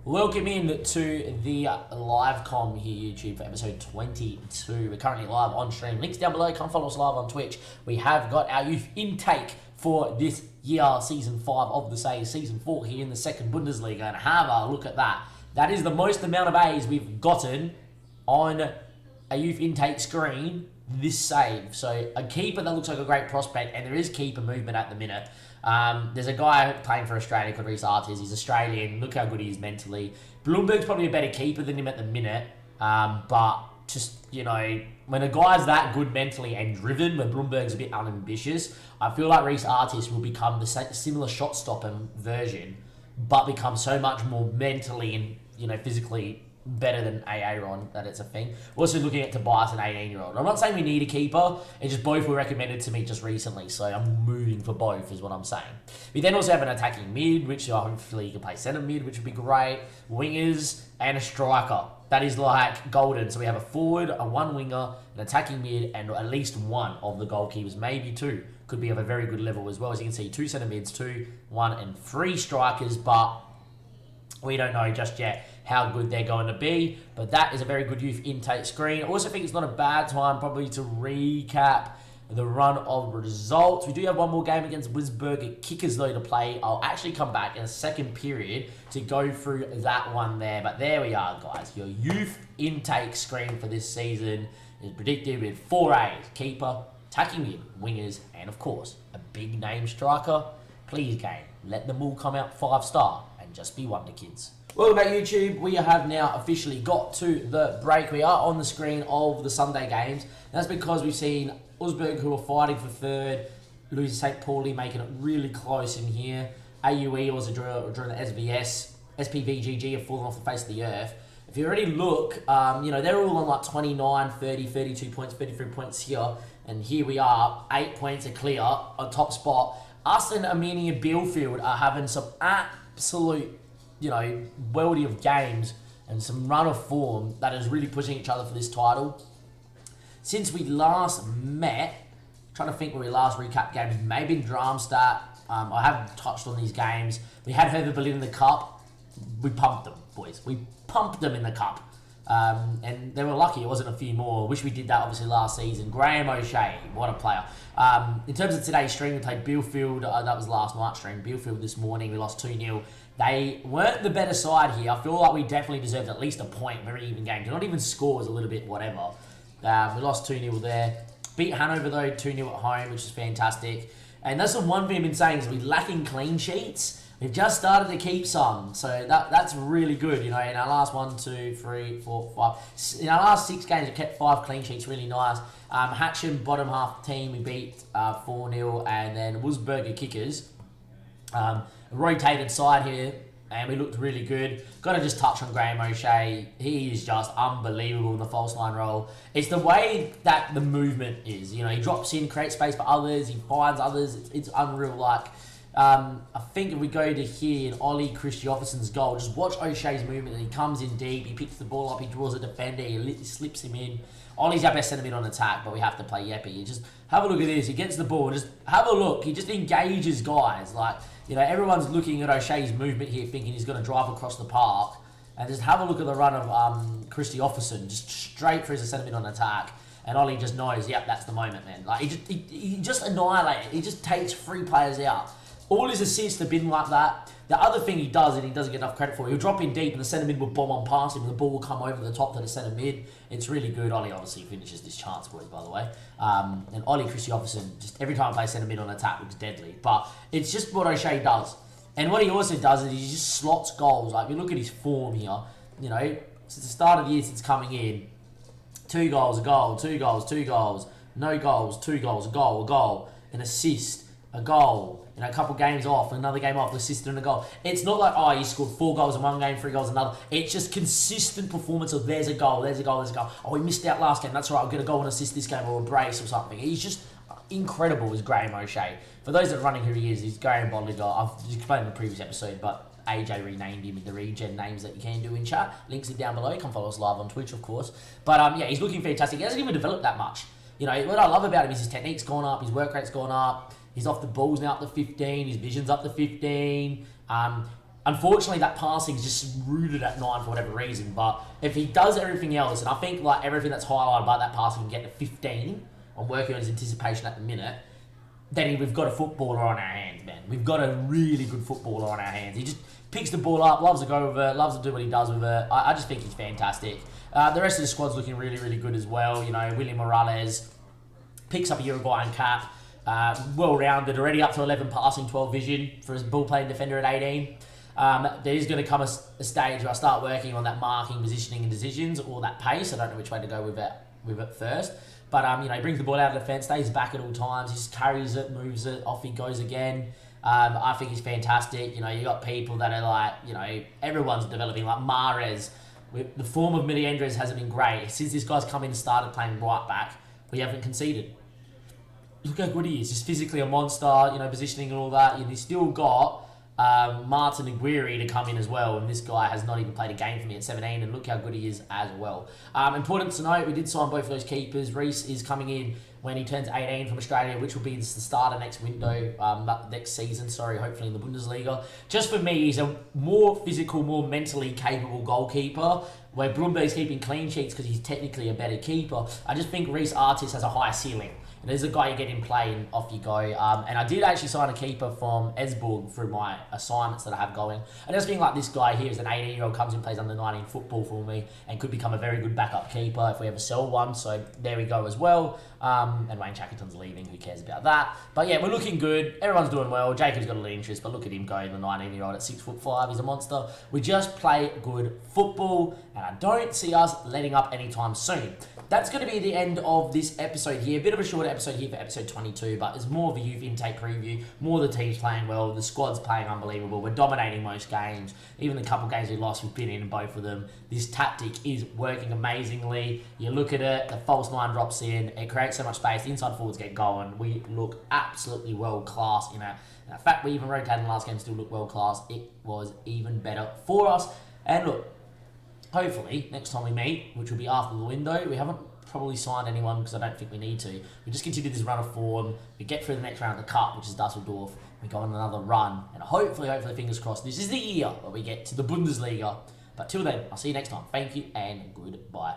Welcome in to the live com here, YouTube, for episode 22. We're currently live on stream. Links down below. Come follow us live on Twitch. We have got our youth intake for this year, season 5 of the season 4 here in the second Bundesliga. And have a look at that. That is the most amount of A's we've gotten on a youth intake screen this save. So a keeper that looks like a great prospect, and there is keeper movement at the minute. There's a guy playing for Australia called Reece Artis. He's Australian. Look how good he is mentally. Bloomberg's probably a better keeper than him at the minute. But just, you know, when a guy's that good mentally and driven, when Bloomberg's a bit unambitious, I feel like Reece Artis will become the similar shot stopper version, but become so much more mentally and, you know, physically better than Aaron, that it's a thing. We're also looking at Tobias, an 18-year-old. I'm not saying we need a keeper. It's just both were recommended to me just recently, so I'm moving for both is what I'm saying. We then also have an attacking mid, which hopefully you can play centre mid, which would be great. Wingers and a striker. That is like golden. So we have a forward, a one winger, an attacking mid, and at least one of the goalkeepers, maybe two. Could be of a very good level as well. As you can see, 2 centre mids, 2, 1, and 3 strikers, but we don't know just yet how good they're going to be, but that is a very good youth intake screen. I also think it's not a bad time probably to recap the run of results. We do have one more game against Wisberg at Kickers though to play. I'll actually come back in a second period to go through that one there, but there we are, guys. Your youth intake screen for this season is predicted with 4 A's: keeper, attacking mid, wingers, and of course, a big name striker. Please, game, let them all come out 5-star and just be wonder kids. Welcome back, YouTube. We have now officially got to the break. We are on the screen of the Sunday games. That's because we've seen Usberg, who are fighting for third, losing St. Pauli, making it really close in here. AUE also during the SVS. SPVGG have fallen off the face of the earth. If you already look, you know, they're all on like 29, 30, 32 points, 33 points here. And here we are, 8 points are clear on top spot. Us and Armenia Bielefeld are having some absolute, you know, worldy of games and some run of form that is really pushing each other for this title. Since we last met, trying to think where we last recapped games, maybe in Darmstadt. I haven't touched on these games. We had Hertha Berlin in the cup. We pumped them, boys. We pumped them in the cup. And they were lucky it wasn't a few more. Wish we did that obviously last season. Graham O'Shea, what a player. In terms of today's stream, we played Bielefeld. That was last night's stream. Bielefeld this morning, we lost 2-0. They weren't the better side here. I feel like we definitely deserved at least a point. Very even game. Did not even score, was a little bit whatever. We lost 2-0 there. Beat Hanover though, 2-0 at home, which is fantastic. And that's the one thing I've been saying is we're lacking clean sheets. We've just started to keep some, so that's really good. You know, in our last 1, 2, 3, 4, 5, in our last 6 games, we kept 5 clean sheets, really nice. Hatcham, bottom half team, we beat 4-0, and then Wolfsburger Kickers. Rotated side here, and we looked really good. Got to just touch on Graham O'Shea. He is just unbelievable in the false line role. It's the way that the movement is. You know, he drops in, creates space for others, he finds others. It's unreal. Like, I think if we go to here in Ollie Christofferson's goal, just watch O'Shea's movement. He comes in deep, he picks the ball up, he draws a defender, he slips him in. Ollie's our best centre mid on attack, but we have to play Yeppy. You just have a look at this. He gets the ball, just have a look. He just engages guys. Like, you know, everyone's looking at O'Shea's movement here, thinking he's going to drive across the park. And just have a look at the run of Christofferson, just straight through his centre mid on attack. And Ollie just knows, yep, that's the moment, man. Like, he just annihilates. He just takes 3 players out. All his assists have been like that. The other thing he does, and he doesn't get enough credit for, he'll drop in deep and the centre mid will bomb on past him and the ball will come over the top to the centre mid. It's really good. Ollie obviously finishes this chance, boys, by the way. And Ollie Christofferson, just every time he plays centre mid on attack, looks deadly. But it's just what O'Shea does. And what he also does is he just slots goals. Like, if you look at his form here, you know, since the start of the year, since coming in, 2 goals, a goal, 2 goals, 2 goals, no goals, 2 goals, a goal, an assist, a goal, you know, a couple games off, another game off, assist and a goal. It's not like, oh, he scored 4 goals in one game, 3 goals in another. It's just consistent performance of there's a goal, there's a goal, there's a goal. Oh, he missed out last game. That's right, I'll get a goal and assist this game or a brace or something. He's just incredible, is Graham O'Shea. For those that are running who he is, he's Graham Bolliger. I've explained in the previous episode, but AJ renamed him in the regen names that you can do in chat. Links are down below. You can follow us live on Twitch, of course. But yeah, he's looking fantastic. He hasn't even developed that much. You know, what I love about him is his technique's gone up, his work rate's gone up. He's off the balls now up to 15. His vision's up to 15. Unfortunately, that passing is just rooted at 9 for whatever reason. But if he does everything else, and I think like everything that's highlighted by that passing can get to 15, I'm working on his anticipation at the minute, then we've got a footballer on our hands, man. We've got a really good footballer on our hands. He just picks the ball up, loves to go with it, loves to do what he does with it. I just think he's fantastic. The rest of the squad's looking really, really good as well. You know, William Morales picks up a Uruguayan cap. Well-rounded, already up to 11 passing, 12 vision for his ball-playing defender at 18. There is going to come a stage where I start working on that marking, positioning and decisions, or that pace. I don't know which way to go with it first. But, you know, he brings the ball out of the defence, stays back at all times. He just carries it, moves it, off he goes again. I think he's fantastic. You know, you got people that are like, you know, everyone's developing, like Mahrez. The form of Miliendres hasn't been great. Since this guy's come in and started playing right back, we haven't conceded. Look how good he is. Just physically a monster, you know, positioning and all that. And he's still got Martin Aguirre to come in as well, and this guy has not even played a game for me at 17, and look how good he is as well. Important to note, we did sign both of those keepers. Reece is coming in when he turns 18 from Australia, which will be the start of next season, hopefully in the Bundesliga. Just for me, he's a more physical, more mentally capable goalkeeper, where Brumberg's keeping clean sheets because he's technically a better keeper. I just think Reece Artis has a higher ceiling. And there's a guy you get in play and off you go. And I did actually sign a keeper from Esborg through my assignments that I have going. I just think like this guy here is an 18-year-old, comes in, plays under 19 football for me, and could become a very good backup keeper if we ever sell one. So there we go as well. And Wayne Shackleton's leaving. Who cares about that? But yeah, we're looking good. Everyone's doing well. Jacob's got a little interest, but look at him going, the 19-year-old at 6'5". He's a monster. We just play good football, and I don't see us letting up anytime soon. That's going to be the end of this episode here. A bit of a shorter episode here for episode 22, but it's more of a youth intake preview. More of the team's playing well. The squad's playing unbelievable. We're dominating most games. Even the couple games we lost, we've been in both of them. This tactic is working amazingly. You look at it, the false 9 drops in. It creates so much space. The inside forwards get going. We look absolutely world-class in it. In fact, we even rotated in the last game, still look world-class. It was even better for us. And look, hopefully, next time we meet, which will be after the window, we haven't probably signed anyone because I don't think we need to. We just continue this run of form. We get through the next round of the Cup, which is Dusseldorf. We go on another run. And hopefully, fingers crossed, this is the year where we get to the Bundesliga. But till then, I'll see you next time. Thank you and goodbye.